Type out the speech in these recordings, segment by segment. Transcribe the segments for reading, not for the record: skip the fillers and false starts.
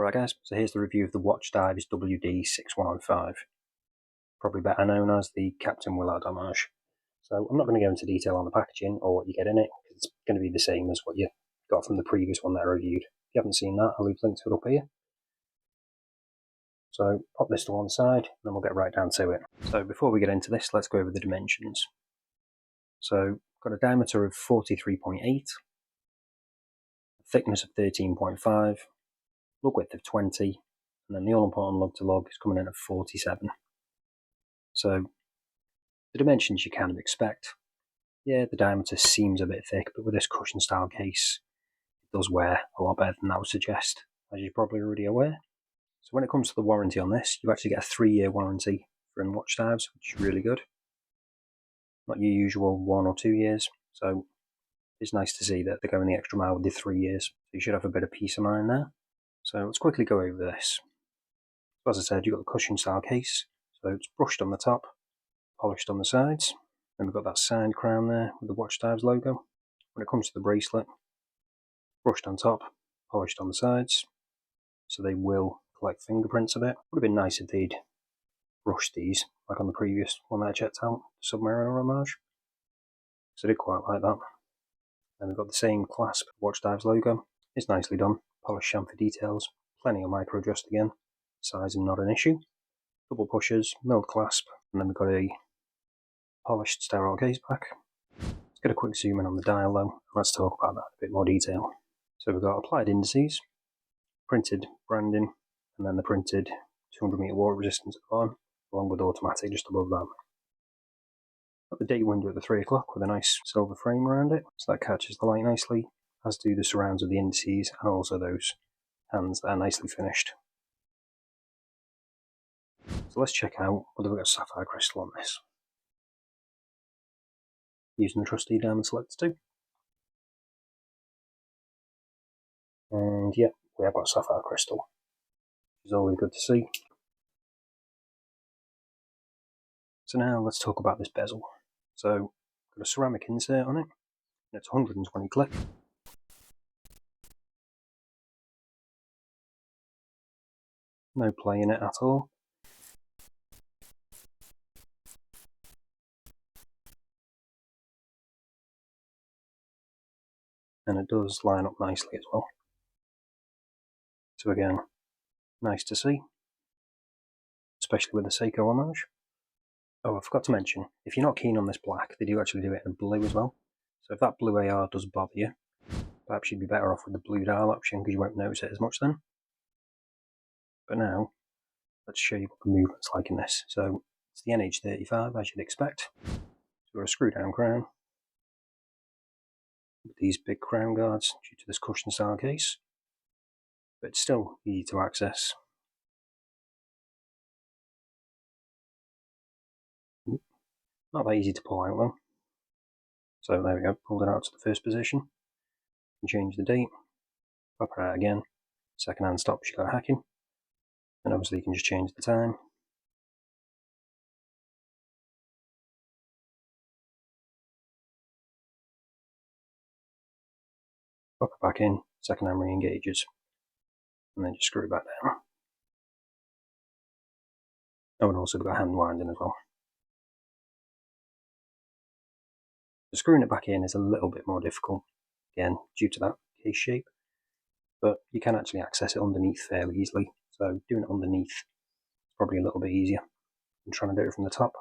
Alright guys, so here's the review of the Watchdives WD6105, probably better known as the Captain Willard Homage. So I'm not going to go into detail on the packaging or what you get in it, because it's going to be the same as what you got from the previous one that I reviewed. If you haven't seen that, I'll leave links to it up here. So pop this to one side, and then we'll get right down to it. So before we get into this, let's go over the dimensions. So got a diameter of 43.8, thickness of 13.5, lug width of 20, and then the all-important lug to lug is coming in at 47. So the dimensions you kind of expect. Yeah, the diameter seems a bit thick, but with this cushion style case, it does wear a lot better than that would suggest, as you're probably already aware. So when it comes to the warranty on this, you actually get a 3-year warranty from Watchdives, which is really good. Not your usual 1 or 2 years, so it's nice to see that they're going the extra mile with the 3 years. So you should have a bit of peace of mind there. So let's quickly go over this. So as I said, you've got the cushion style case, so it's brushed on the top, polished on the sides. Then we've got that side crown there with the Watchdives logo. When it comes to the bracelet, brushed on top, polished on the sides, so they will collect fingerprints a bit. Would have been nice if they'd brushed these, like on the previous one that I checked out, Submariner Homage. So I did quite like that. Then we've got the same clasp Watchdives logo. It's nicely done, polished chamfer details, plenty of micro adjust again, sizing not an issue. Double pushers, milled clasp, and then we've got a polished sterile case back. Let's get a quick zoom in on the dial though, and let's talk about that in a bit more detail. So we've got applied indices, printed branding, and then the printed 200 meter water resistance at the bottom, along with automatic just above that. Got the date window at the 3 o'clock with a nice silver frame around it, so that catches the light nicely, as do the surrounds of the indices and also those hands that are nicely finished. So let's check out whether we've got Sapphire Crystal on this. Using the trusty diamond selector too. And yeah, we have got Sapphire Crystal, which is always good to see. So now let's talk about this bezel. So, got a ceramic insert on it, and it's 120 click. No play in it at all. And it does line up nicely as well. So again, nice to see, especially with the Seiko Homage. Oh, I forgot to mention, if you're not keen on this black, they do actually do it in blue as well. So if that blue AR does bother you, perhaps you'd be better off with the blue dial option because you won't notice it as much then. But now, let's show you what the movement's like in this. So it's the NH35 as you'd expect. So we've got a screw down crown with these big crown guards due to this cushion style case, but it's still easy to access. Not that easy to pull out though. So there we go, pulled it out to the first position. You can change the date, pop it out again. Second hand stops, you got hacking. And obviously you can just change the time. Pop it back in, second hand re-engages. And then just screw it back down. Oh, and also we've got hand winding as well. So screwing it back in is a little bit more difficult, again, due to that case shape. But you can actually access it underneath fairly easily. So doing it underneath is probably a little bit easier than trying to do it from the top.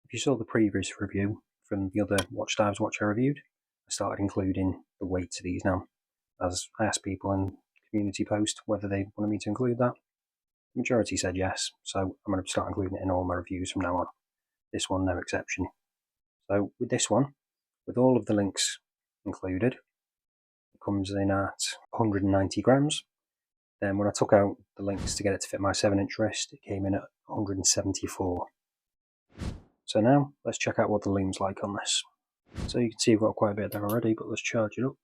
If you saw the previous review from the other Watchdives watch I reviewed, I started including the weights of these now, as I asked people in the community post whether they wanted me to include that. The majority said yes, so I'm going to start including it in all my reviews from now on. This one, no exception. So with this one, with all of the links included, it comes in at 190 grams. Then when I took out the links to get it to fit my 7-inch wrist, it came in at 174. So now let's check out what the lume's like on this. So you can see we've got quite a bit there already, but let's charge it up,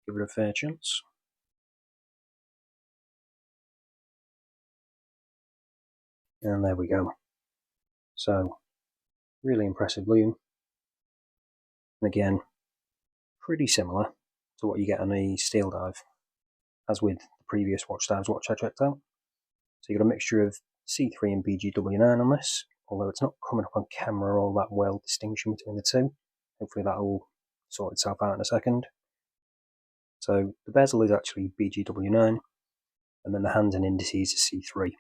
give it a fair chance. And there we go. So, really impressive lume. And again, pretty similar to what you get on a steel dive, as with the previous Watchdives watch I checked out. So you've got a mixture of C3 and BGW9 on this, although it's not coming up on camera all that well, distinction between the two. Hopefully that'll sort itself out in a second. So the bezel is actually BGW9, and then the hands and indices are C3.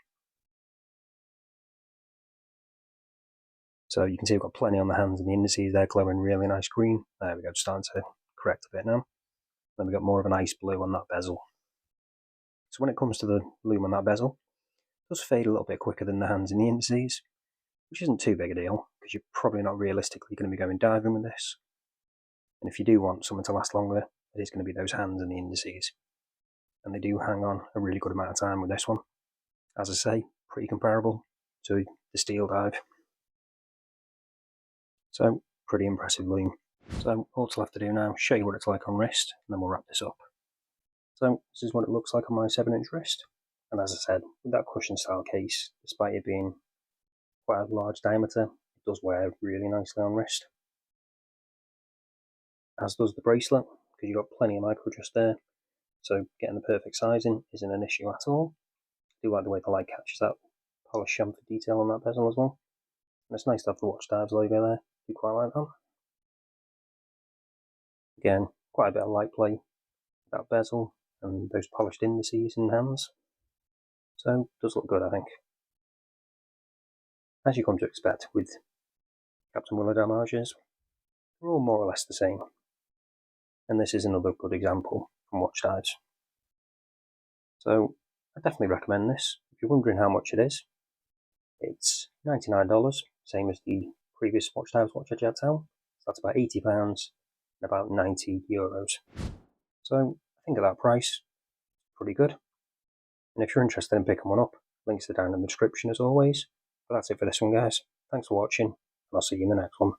So you can see we've got plenty on the hands and the indices, they're glowing really nice green. There we go, starting to correct a bit now. Then we've got more of an ice blue on that bezel. So when it comes to the lume on that bezel, it does fade a little bit quicker than the hands and the indices, which isn't too big a deal, because you're probably not realistically going to be going diving with this. And if you do want something to last longer, it is going to be those hands and the indices. And they do hang on a really good amount of time with this one. As I say, pretty comparable to the steel dive. So, pretty impressive lume. So, all it's left to do now is show you what it's like on wrist, and then we'll wrap this up. So, this is what it looks like on my 7-inch wrist. And as I said, with that cushion style case, despite it being quite a large diameter, it does wear really nicely on wrist. As does the bracelet, because you've got plenty of micro adjust there, so getting the perfect sizing isn't an issue at all. I do like the way the light catches that polished chamfer detail on that bezel as well. And it's nice to have the Watchdives logo there, I do quite like that. Again, quite a bit of light play with that bezel and those polished indices and hands. So, it does look good, I think. As you come to expect with Captain Willard homages, they're all more or less the same. And this is another good example from Watchdives. So, I definitely recommend this. If you're wondering how much it is, it's $99, same as the previous Watchdives watch I checked out. So that's about £80 and about €90. So I think at that price, pretty good. And if you're interested in picking one up, links are down in the description as always. But that's it for this one, guys. Thanks for watching, and I'll see you in the next one.